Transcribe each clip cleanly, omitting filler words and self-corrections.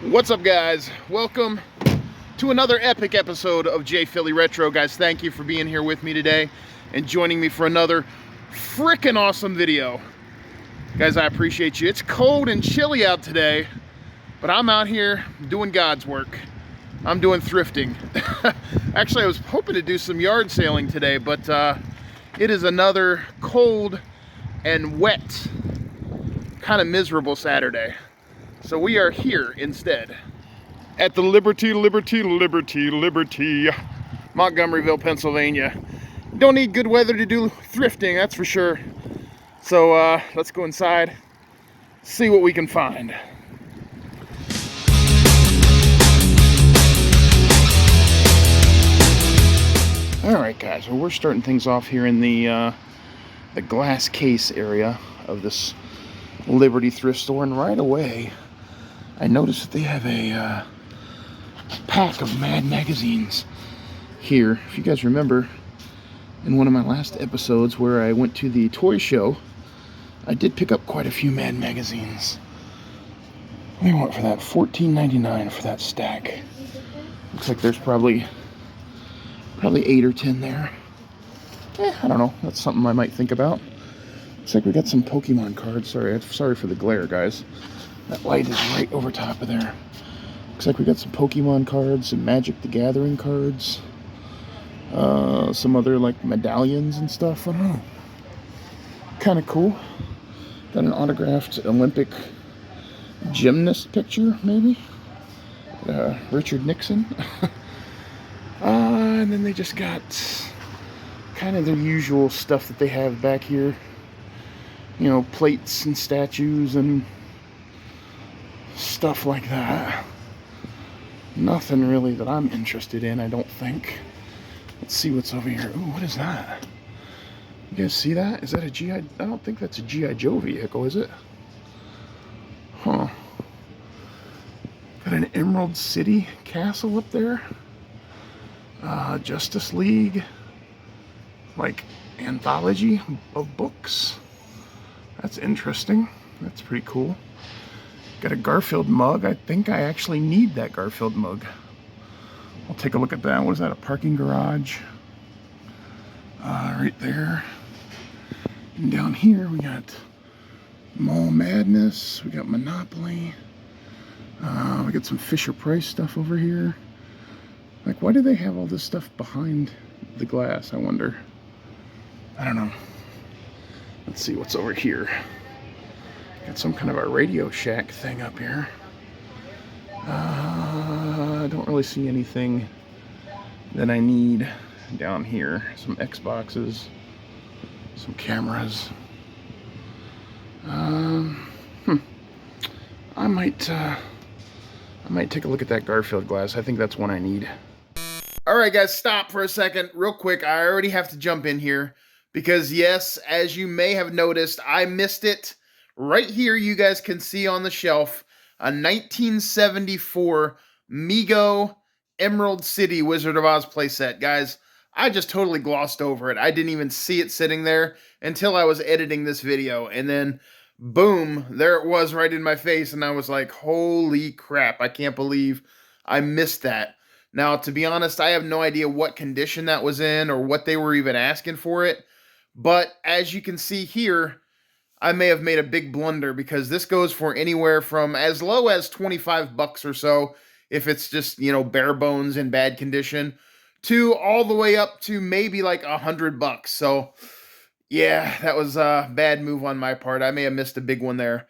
What's up, guys? Welcome to another epic episode of J Philly Retro. Guys, thank you for being here with me today and joining me for another freaking awesome video. Guys, I appreciate you. It's cold and chilly out today, but I'm out here doing God's work. I'm doing thrifting. Actually, I was hoping to do some yard sailing today, but it is another cold and wet, kind of miserable Saturday. So we are here instead at the Liberty, Montgomeryville, Pennsylvania. Don't need good weather to do thrifting, that's for sure. So let's go inside, see what we can find. All right, guys, well, we're starting things off here in the glass case area of this Liberty thrift store, and right away I noticed that they have a pack of Mad magazines here. If you guys remember, in one of my last episodes where I went to the toy show, I did pick up quite a few Mad magazines. What do you want for that? $14.99 for that stack. Looks like there's probably 8 or 10 there. I don't know. That's something I might think about. Looks like we got some Pokemon cards. Sorry for the glare, guys. That light is right over top of there. Looks like we got some Pokemon cards, some Magic the Gathering cards, some other like medallions and stuff. I don't know. Kind of cool. Got an autographed Olympic gymnast picture, maybe. Richard Nixon. And then they just got kind of their usual stuff that they have back here. You know, plates and statues and stuff like that. Nothing really that I'm interested in, I don't think. Let's see what's over here. Ooh, what is that? You guys see that? Is that a G.I.? I don't think that's a G.I. Joe vehicle, is it? Huh. Got an Emerald City castle up there. Justice League. Like, anthology of books. That's interesting. That's pretty cool. Got a Garfield mug. I think I actually need that Garfield mug. I'll take a look at that. What is that? A parking garage? Right there. And down here we got Mall Madness. We got Monopoly. We got some Fisher-Price stuff over here. Like, why do they have all this stuff behind the glass, I wonder? I don't know. Let's see what's over here. Got some kind of a Radio Shack thing up here. I don't really see anything that I need down here. Some Xboxes, some cameras. I might take a look at that Garfield glass. I think that's one I need. All right, guys, stop for a second, real quick. I already have to jump in here because, yes, as you may have noticed, I missed it. Right here, you guys can see on the shelf a 1974 Mego Emerald City Wizard of Oz playset. Guys, I just totally glossed over it. I didn't even see it sitting there until I was editing this video. And then, boom, there it was right in my face. And I was like, holy crap, I can't believe I missed that. Now, to be honest, I have no idea what condition that was in or what they were even asking for it. But as you can see here, I may have made a big blunder because this goes for anywhere from as low as 25 bucks or so if it's just, you know, bare bones in bad condition, to all the way up to maybe like $100. So yeah, that was a bad move on my part. I may have missed a big one there.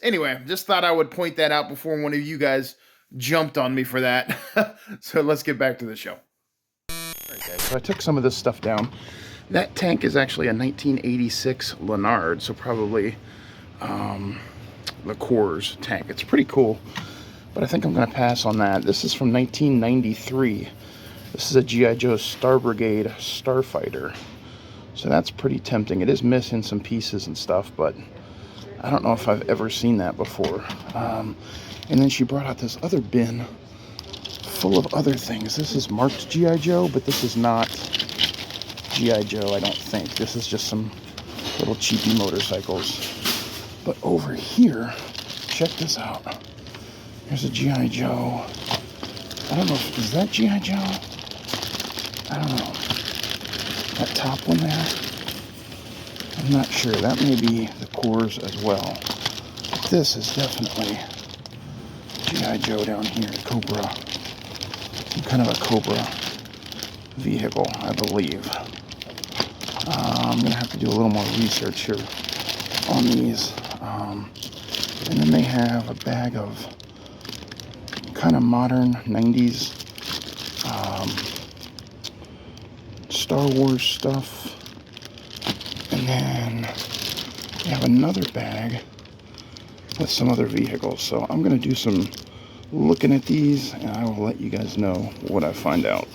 Anyway, just thought I would point that out before one of you guys jumped on me for that. So let's get back to the show. All right, guys, so I took some of this stuff down. That tank is actually a 1986 Leonard, so probably the Coors tank. It's pretty cool, but I think I'm going to pass on that. This is from 1993. This is a G.I. Joe Star Brigade Starfighter. So that's pretty tempting. It is missing some pieces and stuff, but I don't know if I've ever seen that before. And then she brought out this other bin full of other things. This is marked G.I. Joe, but this is not G.I. Joe, I don't think. This is just some little cheapy motorcycles. But over here, check this out. There's a G.I. Joe. I don't know, is that G.I. Joe? I don't know. That top one there? I'm not sure. That may be the cores as well. But this is definitely G.I. Joe down here. Cobra. Some kind of a Cobra vehicle, I believe. I'm going to have to do a little more research here on these. And then they have a bag of kind of modern 90s Star Wars stuff. And then they have another bag with some other vehicles. So I'm going to do some looking at these, and I will let you guys know what I find out.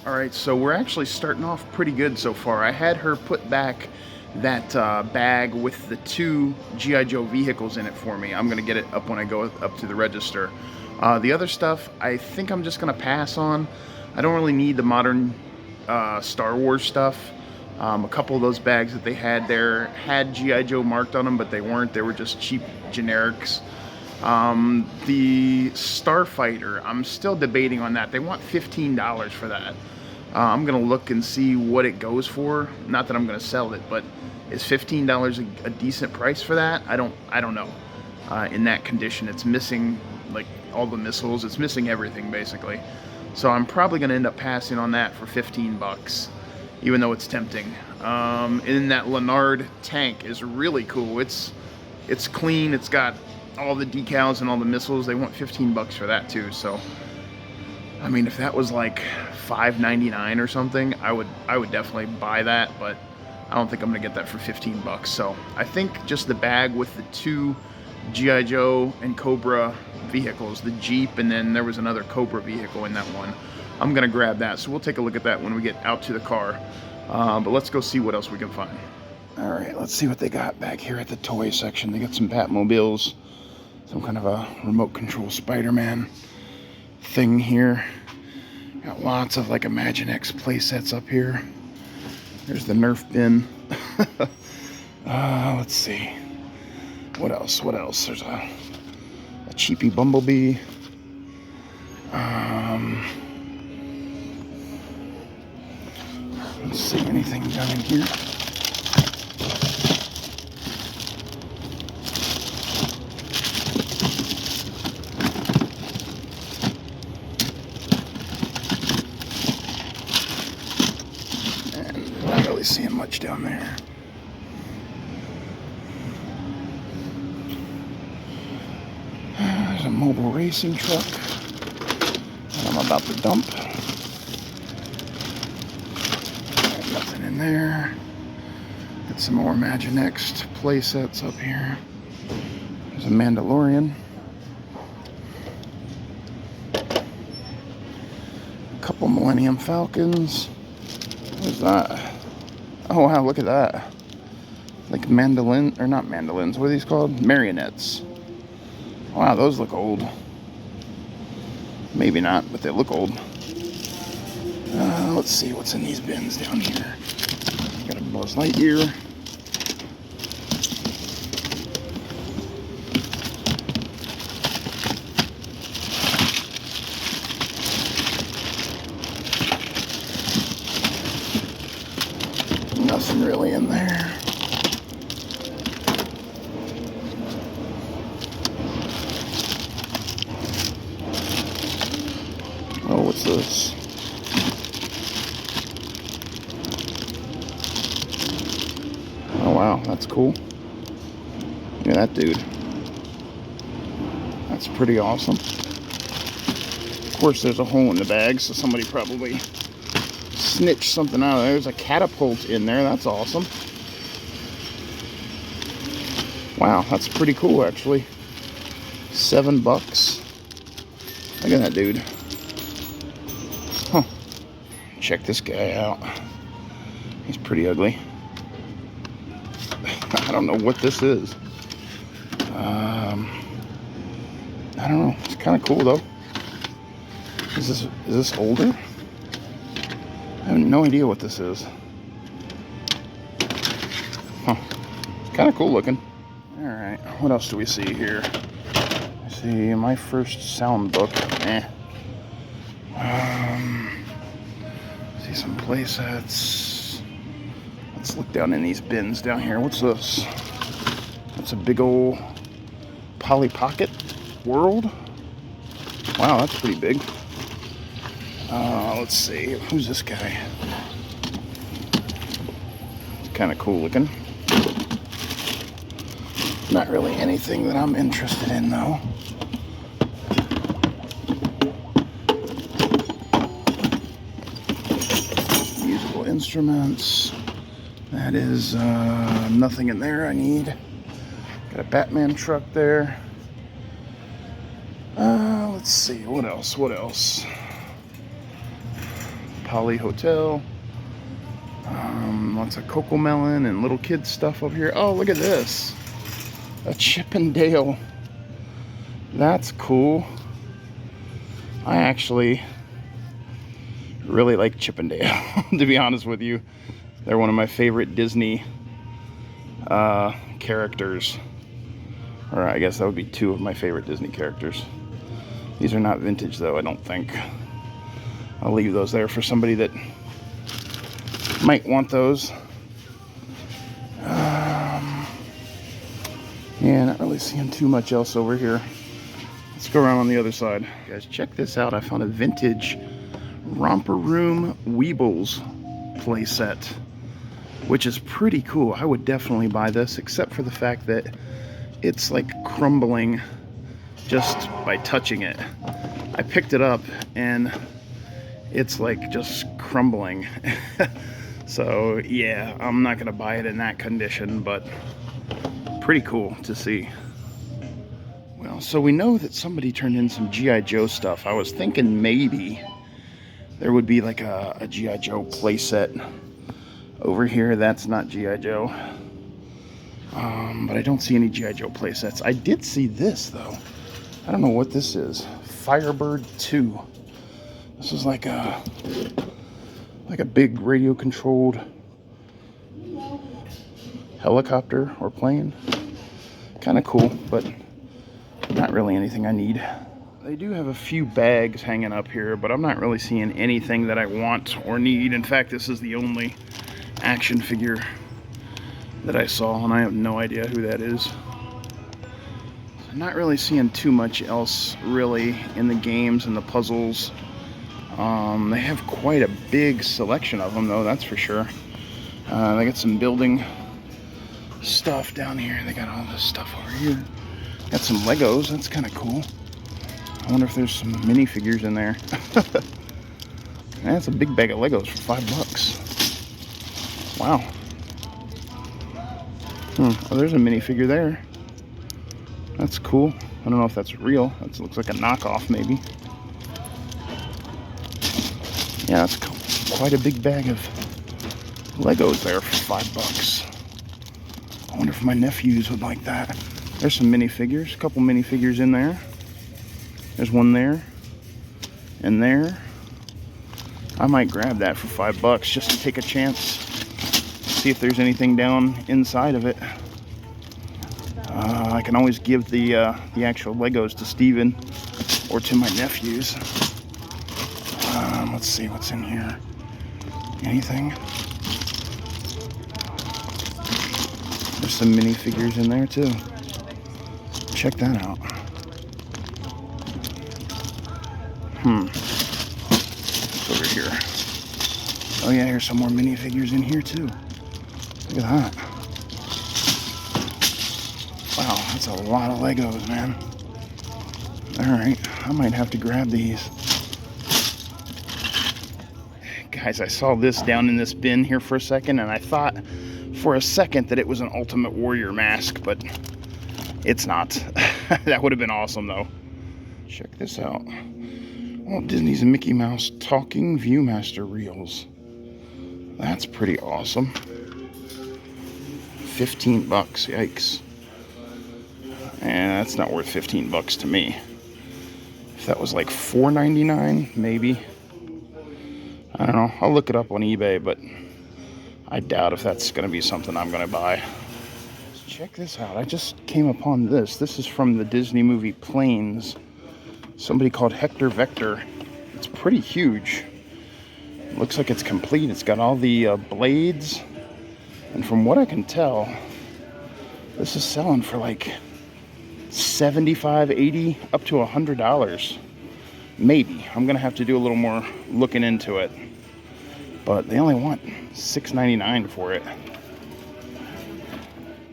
All right, so we're actually starting off pretty good so far. I had her put back that bag with the 2 G.I. Joe vehicles in it for me. I'm going to get it up when I go up to the register. The other stuff, I think I'm just going to pass on. I don't really need the modern Star Wars stuff. A couple of those bags that they had there had G.I. Joe marked on them, but they weren't. They were just cheap generics. The Starfighter, I'm still debating on that. They want $15 for that. I'm going to look and see what it goes for. Not that I'm going to sell it, but is $15 a decent price for that? I don't know. In that condition, it's missing like all the missiles. It's missing everything basically. So I'm probably going to end up passing on that for 15 bucks, even though it's tempting. And that Leonard tank is really cool. It's clean. It's got all the decals and all the missiles. They want 15 bucks for that too. So I mean, if that was like $5.99 or something, I would definitely buy that, but I don't think I'm gonna get that for 15 bucks. So I think just the bag with the 2 G.I. Joe and Cobra vehicles, the Jeep, and then there was another Cobra vehicle in that one. I'm gonna grab that, so we'll take a look at that when we get out to the car. But let's go see what else we can find. All right, let's see what they got back here at the toy section. They got some Batmobiles, some kind of a remote control Spider-Man thing here. Got lots of like Imaginext play sets up here. There's the Nerf bin. Let's see. What else? There's a cheapy Bumblebee. Let's see, anything down in here? And not really seeing much down there. There's a mobile racing truck that I'm about to dump. Nothing in there. Got some more Imaginext play sets up here. There's a Mandalorian. A couple Millennium Falcons. What is that? Oh wow, look at that. Like mandolin, or not mandolins, what are these called? Marionettes. Wow, those look old. Maybe not, but they look old. Let's see what's in these bins down here. Got a Buzz Lightyear. Nothing really in there. Oh, what's this? Oh wow, that's cool. Look at that dude. That's pretty awesome. Of course, there's a hole in the bag, so somebody probably snitched something out of there. There's a catapult in there. That's awesome. Wow, that's pretty cool, actually. $7. Look at that dude. Huh. Check this guy out. He's pretty ugly. I don't know what this is. I don't know. It's kind of cool though. Is this older? I have no idea what this is. Huh. It's kind of cool looking. All right. What else do we see here? I See, my first sound book. See some play sets. Let's look down in these bins down here. What's this? That's a big old Polly Pocket World. Wow, that's pretty big. Let's see. Who's this guy? Kind of cool looking. Not really anything that I'm interested in, though. Musical instruments. That is nothing in there I need. Got a Batman truck there. Let's see, what else? What else? Poly Hotel. Lots of Cocoa Melon and little kid stuff over here. Oh, look at this. A Chip and Dale. That's cool. I actually really like Chip and Dale, to be honest with you. They're one of my favorite Disney characters. Or I guess that would be two of my favorite Disney characters. These are not vintage though, I don't think. I'll leave those there for somebody that might want those. Yeah, not really seeing too much else over here. Let's go around on the other side. Guys, check this out. I found a vintage Romper Room Weebles playset, which is pretty cool. I would definitely buy this, except for the fact that it's like crumbling just by touching it. I picked it up and it's like just crumbling. So yeah, I'm not gonna buy it in that condition, but pretty cool to see. Well, so we know that somebody turned in some G.I. Joe stuff. I was thinking maybe there would be like a G.I. Joe playset over here. That's not G.I. Joe. But I don't see any G.I. Joe playsets. I did see this though. I don't know what this is. Firebird 2. This is like a big radio controlled helicopter or plane. Kind of cool, but not really anything I need. They do have a few bags hanging up here, but I'm not really seeing anything that I want or need. In fact, this is the only action figure that I saw, and I have no idea who that is. I'm not really seeing too much else really in the games and the puzzles. They have quite a big selection of them though, that's for sure. They got some building stuff down here. They got all this stuff over here. Got some Legos, that's kind of cool. I wonder if there's some minifigures in there. That's a big bag of Legos for $5. Wow. Oh, there's a minifigure there. That's cool. I don't know if that's real. That looks like a knockoff maybe. Yeah, that's quite a big bag of Legos there for $5. I wonder if my nephews would like that. There's some minifigures, a couple minifigures in there. There's one there and there. I might grab that for $5 just to take a chance. See if there's anything down inside of it. I can always give the actual Legos to Steven or to my nephews. Let's see what's in here. Anything? There's some minifigures in there too. Check that out. What's over here? Oh yeah, here's some more minifigures in here too. Look at that. Wow, that's a lot of Legos, man. Alright, I might have to grab these. Guys, I saw this down in this bin here for a second, and I thought for a second that it was an Ultimate Warrior mask, but it's not. That would have been awesome, though. Check this out. Walt Disney's Mickey Mouse Talking Viewmaster Reels. That's pretty awesome. $15, yikes. And that's not worth $15 to me. If that was like $4.99, maybe. I don't know. I'll look it up on eBay, but I doubt if that's going to be something I'm going to buy. Check this out. I just came upon this. This is from the Disney movie Planes. Somebody called Hector Vector. It's pretty huge. It looks like it's complete. It's got all the blades. And from what I can tell, this is selling for like $75, $80, up to $100. Maybe. I'm going to have to do a little more looking into it. But they only want $6.99 for it.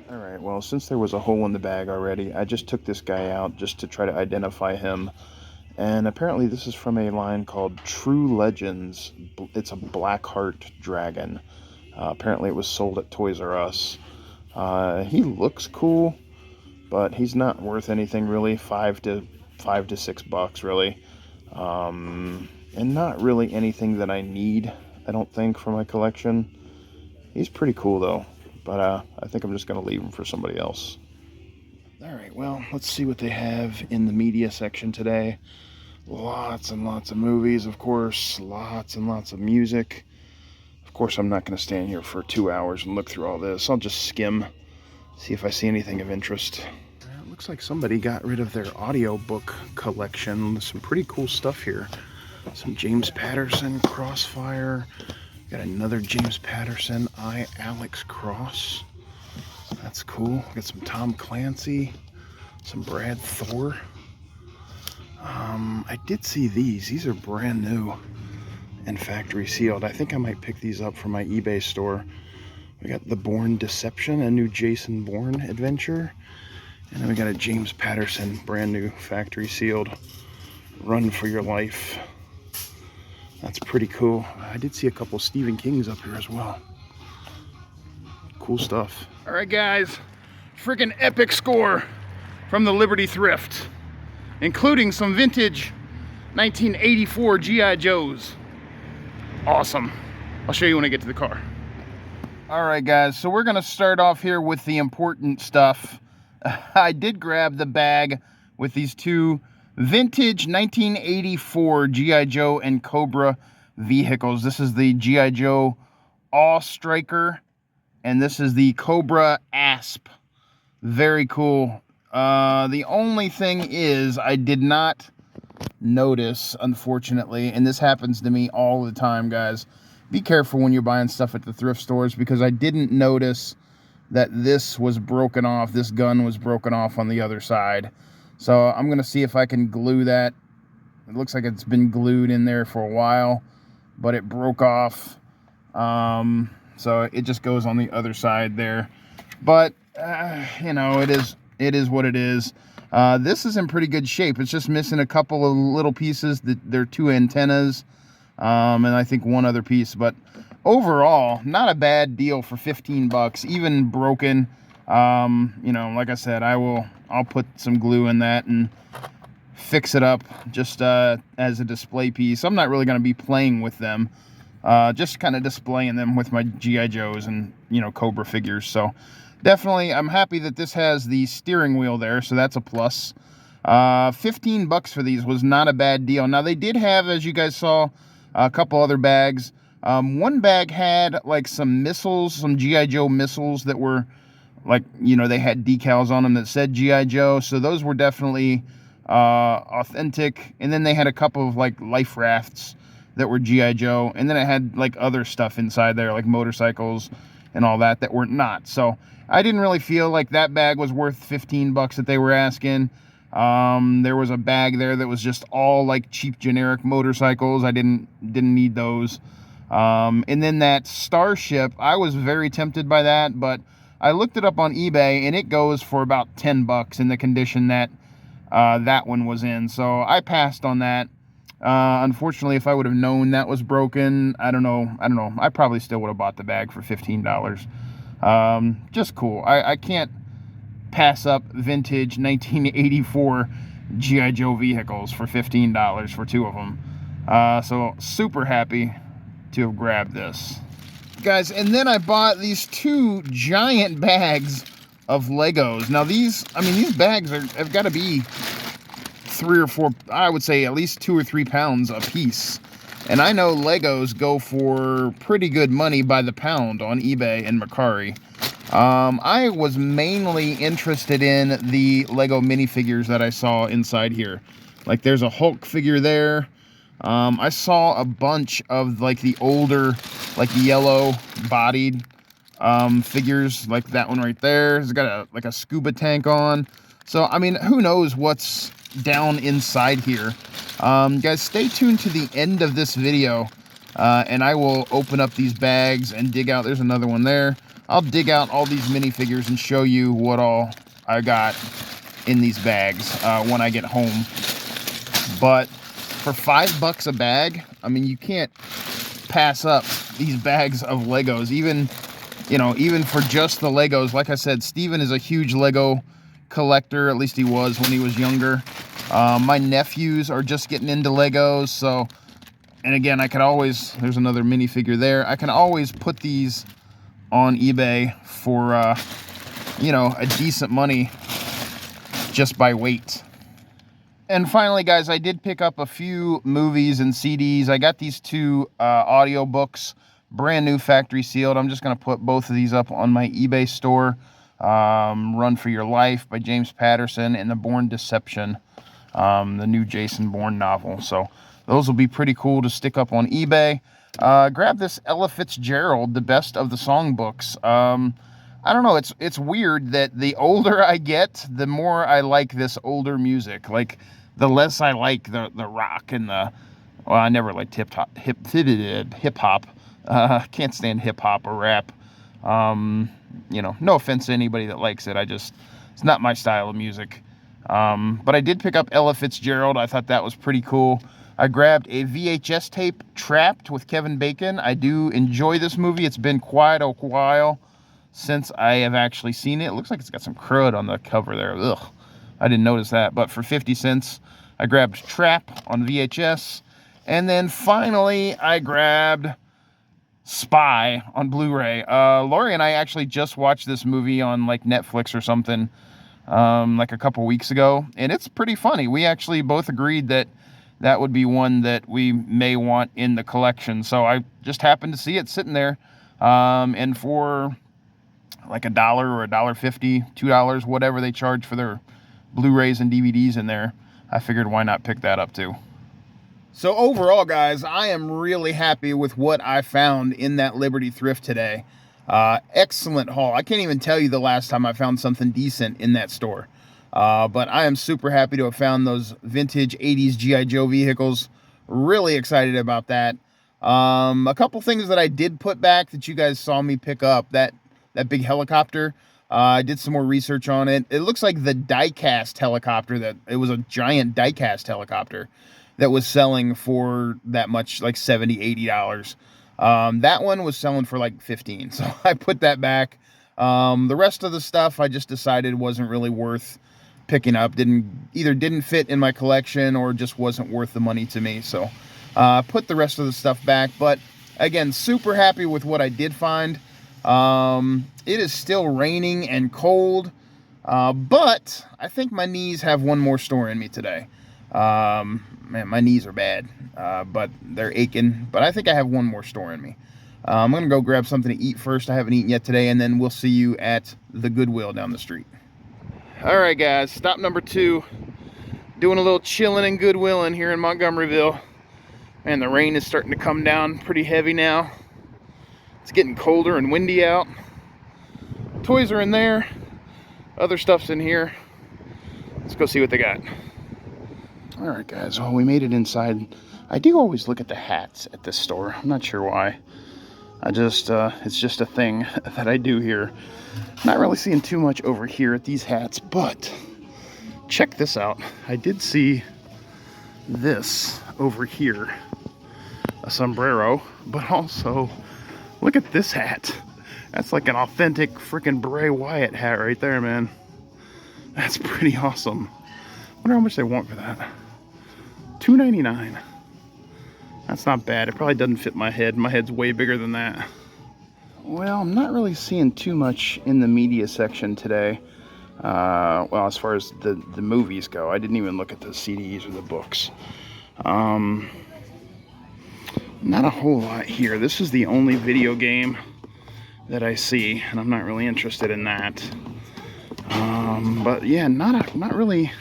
Alright, well, since there was a hole in the bag already, I just took this guy out just to try to identify him. And apparently this is from a line called True Legends. It's a Blackheart dragon. Apparently it was sold at Toys R Us. He looks cool, but he's not worth anything really. $5 to $6 really. And not really anything that I need, I don't think, for my collection. He's pretty cool though, but I think I'm just going to leave him for somebody else. Alright, well, let's see what they have in the media section today. Lots and lots of movies, of course. Lots and lots of music. Of course, I'm not going to stand here for 2 hours and look through all this. I'll just skim, see if I see anything of interest. It looks like somebody got rid of their audiobook collection. Some pretty cool stuff here. Some James Patterson, Crossfire. Got another James Patterson, I, Alex Cross. That's cool. Got some Tom Clancy, some Brad Thor. I did see these. These are brand new and factory sealed. I think I might pick these up from my eBay store. We got The Bourne Deception, a new Jason Bourne adventure. And then we got a James Patterson, brand new factory sealed, Run for Your Life. That's pretty cool. I did see a couple Stephen Kings up here as well. Cool stuff. All right, guys, freaking epic score from the Liberty Thrift, including some vintage 1984 G.I. Joes. Awesome. I'll show you when I get to the car. All right, guys, so we're gonna start off here with the important stuff. I did grab the bag with these two vintage 1984 G.I. Joe and Cobra vehicles. This is the G.I. Joe Awe Striker, and this is the Cobra Asp. Very cool. The only thing is I did not notice, unfortunately, and this happens to me all the time, guys. Be careful when you're buying stuff at the thrift stores, because I didn't notice that this was broken off. This gun was broken off on the other side. So I'm going to see if I can glue that. It looks like it's been glued in there for a while, but it broke off. So it just goes on the other side there. But, you know, it is what it is. This is in pretty good shape. It's just missing a couple of little pieces. There are two antennas, and I think one other piece. But overall, not a bad deal for 15 bucks, even broken. You know, like I said, I'll put some glue in that and fix it up just as a display piece. I'm not really going to be playing with them, just kind of displaying them with my G.I. Joes and, you know, Cobra figures. So definitely, I'm happy that this has the steering wheel there, so that's a plus. 15 bucks for these was not a bad deal. Now, they did have, as you guys saw, a couple other bags. One bag had like some missiles, some G.I. Joe missiles that were like, you know, they had decals on them that said G.I. Joe, so those were definitely authentic. And then they had a couple of like life rafts that were G.I. Joe, and then it had like other stuff inside there, like motorcycles and all that were not. So I didn't really feel like that bag was worth 15 bucks that they were asking. There was a bag there that was just all like cheap generic motorcycles. I didn't need those. And then that Starship, I was very tempted by that, but I looked it up on eBay and it goes for about 10 bucks in the condition that that one was in. So I passed on that. Unfortunately, if I would have known that was broken, I don't know. I probably still would have bought the bag for $15. Just cool. I can't pass up vintage 1984 G.I. Joe vehicles for $15 for two of them. So super happy to have grabbed this. Guys, and then I bought these two giant bags of Legos. Now these bags have got to be 3 or 4, I would say at least 2 or 3 pounds a piece. And I know Legos go for pretty good money by the pound on eBay and Mercari. I was mainly interested in the Lego minifigures that I saw inside here. Like there's a Hulk figure there. I saw a bunch of like the older, like yellow bodied figures, like that one right there. It's got like a scuba tank on. So, I mean, who knows what's down inside here. Guys, stay tuned to the end of this video, and I will open up these bags and dig out. There's another one there. I'll dig out all these minifigures and show you what all I got in these bags when I get home. But for $5 a bag, I mean, you can't pass up these bags of Legos. Even, you know, even for just the Legos. Like I said, Steven is a huge Lego collector. At least he was when he was younger. My nephews are just getting into Legos. So, and again, I can always, there's another minifigure there. I can always put these on eBay for, you know, a decent money just by weight. And finally, guys, I did pick up a few movies and CDs. I got these two audio books, brand new factory sealed. I'm just going to put both of these up on my eBay store. Run for Your Life by James Patterson and The Bourne Deception, the new Jason Bourne novel. So those will be pretty cool to stick up on eBay. Grab this Ella Fitzgerald, The Best of the Songbooks. I don't know, it's weird that the older I get, the more I like this older music. Like, the less I like the rock and the, well, I never liked hip-hop. Can't stand hip-hop or rap. You know, no offense to anybody that likes it. It's not my style of music. But I did pick up Ella Fitzgerald. I thought that was pretty cool. I grabbed a VHS tape, Trapped, with Kevin Bacon. I do enjoy this movie. It's been quite a while since I have actually seen it. It looks like it's got some crud on the cover there. Ugh, I didn't notice that. But for 50 cents, I grabbed Trap on VHS. And then finally, I grabbed Spy on Blu-ray. Lori and I actually just watched this movie on like Netflix or something like a couple weeks ago. And it's pretty funny. We actually both agreed that that would be one that we may want in the collection. So I just happened to see it sitting there. And for like $1 or $1.50, $2, whatever they charge for their Blu-rays and DVDs in there, I figured why not pick that up too. So overall, guys, I am really happy with what I found in that Liberty Thrift today. Excellent haul. I can't even tell you the last time I found something decent in that store. But I am super happy to have found those vintage 80s G.I. Joe vehicles. Really excited about that. A couple things that I did put back that you guys saw me pick up. That big helicopter. I did some more research on it. It looks like the die-cast helicopter, that it was a giant die-cast helicopter that was selling for that much, like $70, $80. That one was selling for like $15. So I put that back. The rest of the stuff I just decided wasn't really worth picking up. Either didn't fit in my collection or just wasn't worth the money to me. So put the rest of the stuff back. But again, super happy with what I did find. It is still raining and cold, but I think my knees have one more store in me today. Man, my knees are bad, but they're aching, but I think I have one more store in me. I'm going to go grab something to eat first. I haven't eaten yet today, and then we'll see you at the Goodwill down the street. All right, guys, stop number 2. Doing a little chilling and Goodwill in here in Montgomeryville. Man, the rain is starting to come down pretty heavy now. It's getting colder and windy out. Toys are in there. Other stuff's in here. Let's go see what they got. All right, guys. Well, we made it inside. I do always look at the hats at this store. I'm not sure why. It's just a thing that I do here. Not really seeing too much over here at these hats, but check this out. I did see this over here. A sombrero, but also look at this hat. That's like an authentic freaking Bray Wyatt hat right there, man. That's pretty awesome. Wonder how much they want for that. $2.99. That's not bad. It probably doesn't fit my head. My head's way bigger than that. Well, I'm not really seeing too much in the media section today. Well, as far as the movies go, I didn't even look at the CDs or the books. Not a whole lot here. This is the only video game that I see, and I'm not really interested in that. But yeah, not really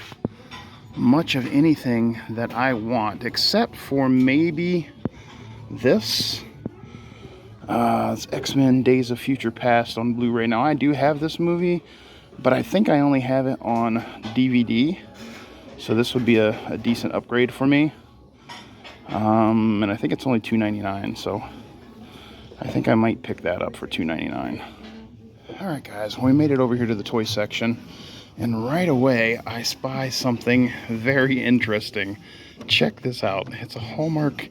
much of anything that I want, except for maybe this. It's X-Men Days of Future Past on Blu-ray. Now, I do have this movie, but I think I only have it on DVD. So this would be a decent upgrade for me. And I think it's only $2.99, so I think I might pick that up for $2.99. Alright guys, we made it over here to the toy section, and right away I spy something very interesting. Check this out. It's a Hallmark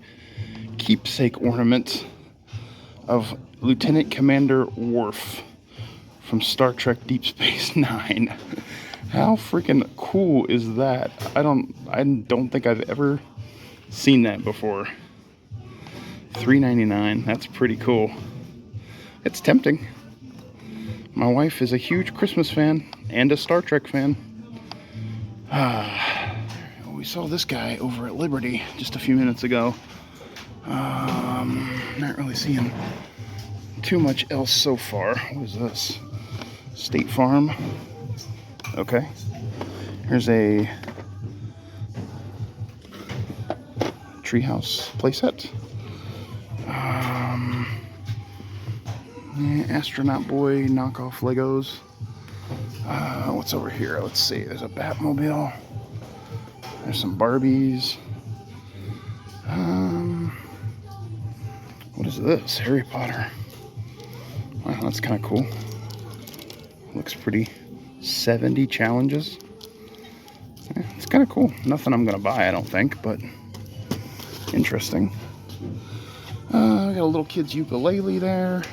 keepsake ornament of Lieutenant Commander Worf from Star Trek Deep Space Nine. How freaking cool is that? I don't think I've ever seen that before. $3.99. That's pretty cool. It's tempting. My wife is a huge Christmas fan and a Star Trek fan. We saw this guy over at Liberty just a few minutes ago. Not really seeing too much else so far. What is this? State Farm. Okay. Here's a Treehouse playset. Astronaut Boy knockoff Legos. What's over here? Let's see. There's a Batmobile. There's some Barbies. What is this? Harry Potter. Wow, that's kind of cool. Looks pretty 70 challenges. Yeah, it's kind of cool. Nothing I'm going to buy, I don't think, but interesting. We got a little kid's ukulele there.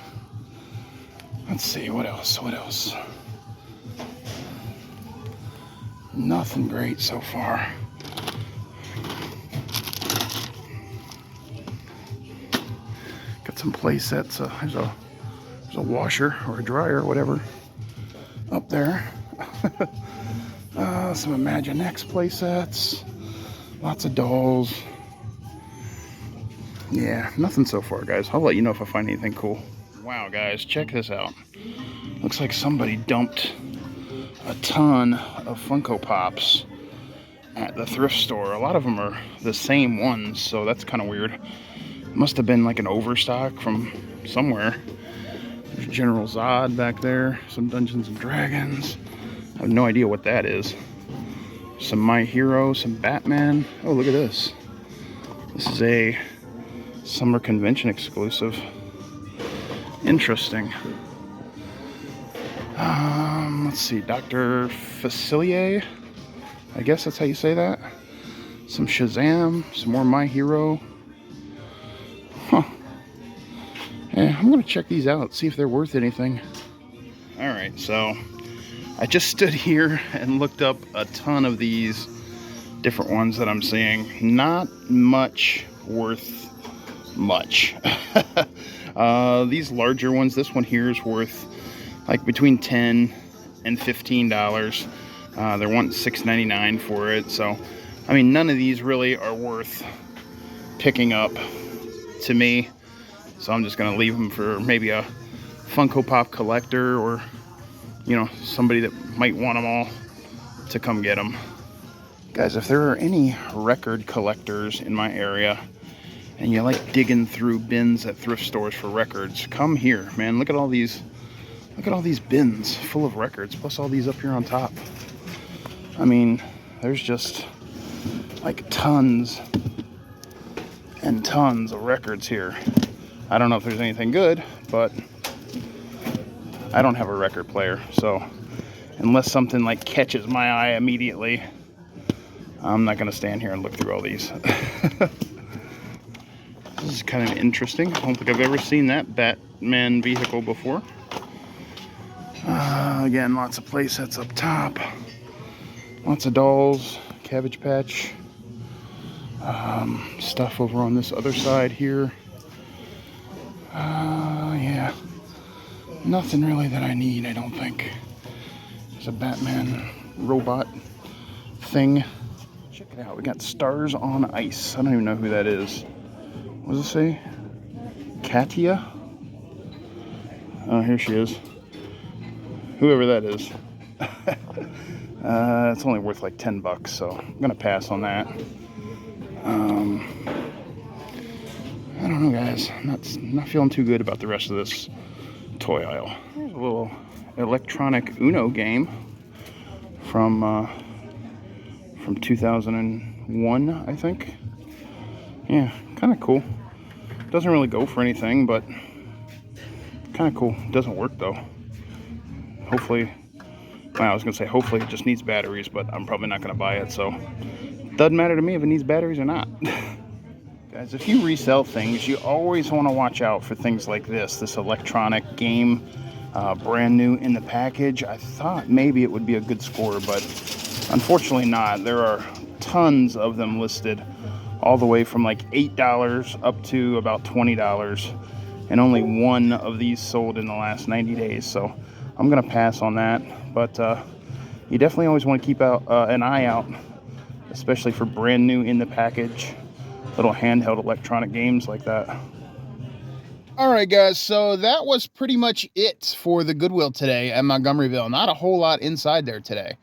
Let's see, what else? Nothing great so far. Got some play sets. There's a washer or a dryer or whatever up there. Some Imaginext play sets. Lots of dolls. Yeah, nothing so far, guys. I'll let you know if I find anything cool. Wow, guys, check this out. Looks like somebody dumped a ton of Funko Pops at the thrift store. A lot of them are the same ones, so that's kind of weird. Must have been like an overstock from somewhere. There's General Zod back there. Some Dungeons and Dragons. I have no idea what that is. Some My Hero, some Batman. Oh, look at this. This is a summer convention exclusive. Interesting. Let's see, Dr. Facilier. I guess that's how you say that. Some Shazam, some more My Hero. Huh. Yeah, I'm gonna check these out, see if they're worth anything. Alright, so I just stood here and looked up a ton of these different ones that I'm seeing. Not much worth much. These larger ones, this one here is worth like between $10 and $15. They're wanting $6.99 for it. So, I mean, none of these really are worth picking up to me. So I'm just going to leave them for maybe a Funko Pop collector, or, you know, somebody that might want them all to come get them. Guys, if there are any record collectors in my area and you like digging through bins at thrift stores for records, come here, man. Look at all these bins full of records, plus all these up here on top. I mean, there's just like tons and tons of records here. I don't know if there's anything good, but I don't have a record player, so unless something like catches my eye immediately, I'm not gonna stand here and look through all these. This is kind of interesting. I don't think I've ever seen that Batman vehicle before. Again, lots of play sets up top. Lots of dolls, Cabbage Patch. Stuff over on this other side here. Yeah. Nothing really that I need, I don't think. There's a Batman robot thing. Check it out. We got Stars on Ice. I don't even know who that is. What does it say? Katia? Oh, here she is. Whoever that is. It's only worth like $10, so I'm gonna pass on that. I don't know, guys. I'm not feeling too good about the rest of this toy aisle. Here's a little electronic Uno game from 2001, I think. Yeah, kind of cool. Doesn't really go for anything, but kind of cool. Doesn't work though. Hopefully, well, I was gonna say hopefully it just needs batteries, but I'm probably not gonna buy it, so doesn't matter to me if it needs batteries or not. Guys, if you resell things, you always want to watch out for things like this electronic game, brand new in the package. I thought maybe it would be a good score, but unfortunately not. There are tons of them listed, all the way from like $8 up to about $20, and only one of these sold in the last 90 days, so I'm gonna pass on that. But you definitely always want to keep an eye out, especially for brand new in the package little handheld electronic games like that. All right, guys, so that was pretty much it for the Goodwill today at Montgomeryville. Not a whole lot inside there today.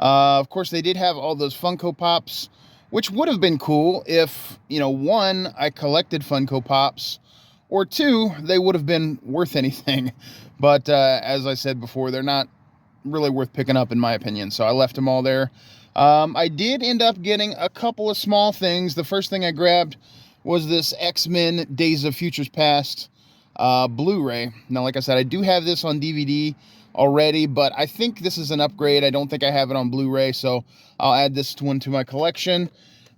Of course, they did have all those Funko Pops, which would have been cool if, you know, one, I collected Funko Pops, or two, they would have been worth anything. But as I said before, they're not really worth picking up in my opinion, so I left them all there. I did end up getting a couple of small things. The first thing I grabbed was this X-Men Days of Futures Past Blu-ray. Now, like I said, I do have this on DVD already, but I think this is an upgrade. I don't think I have it on Blu-ray, so I'll add this one to my collection.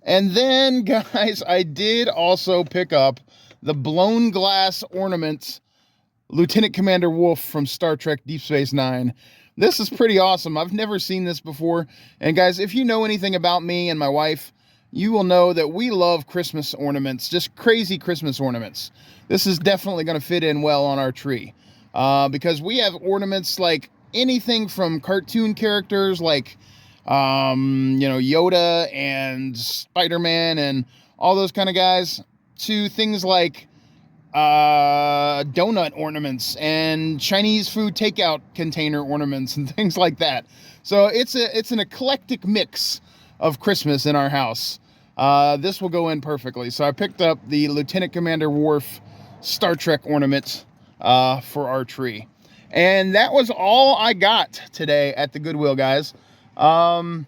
And then, guys, I did also pick up the blown glass ornament Lieutenant Commander Wolf from Star Trek Deep Space Nine. This is pretty awesome. I've never seen this before. And guys, if you know anything about me and my wife, you will know that we love Christmas ornaments, just crazy Christmas ornaments. This is definitely going to fit in well on our tree because we have ornaments like anything from cartoon characters like, you know, Yoda and Spider-Man and all those kind of guys, to things like donut ornaments and Chinese food takeout container ornaments and things like that. So it's an eclectic mix of Christmas in our house. This will go in perfectly. So I picked up the Lieutenant Commander Worf Star Trek ornament for our tree. And that was all I got today at the Goodwill, guys. Really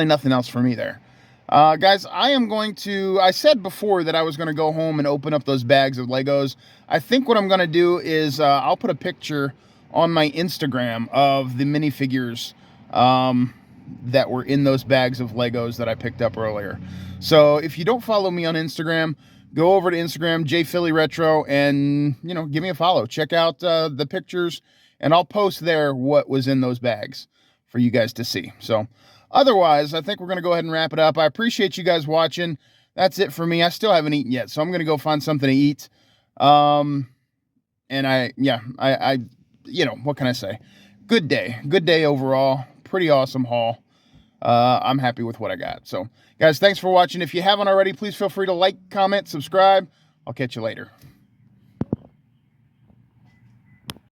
nothing else for me there. Guys, I said before that I was going to go home and open up those bags of Legos. I think what I'm going to do is I'll put a picture on my Instagram of the minifigures that were in those bags of Legos that I picked up earlier. So if you don't follow me on Instagram, go over to Instagram, JPhillyRetro, and, you know, give me a follow. Check out the pictures, and I'll post there what was in those bags for you guys to see. So otherwise, I think we're going to go ahead and wrap it up. I appreciate you guys watching. That's it for me. I still haven't eaten yet, so I'm going to go find something to eat. And I, you know, what can I say? Good day overall. Pretty awesome haul. I'm happy with what I got. So, guys, thanks for watching. If you haven't already, please feel free to like, comment, subscribe. I'll catch you later.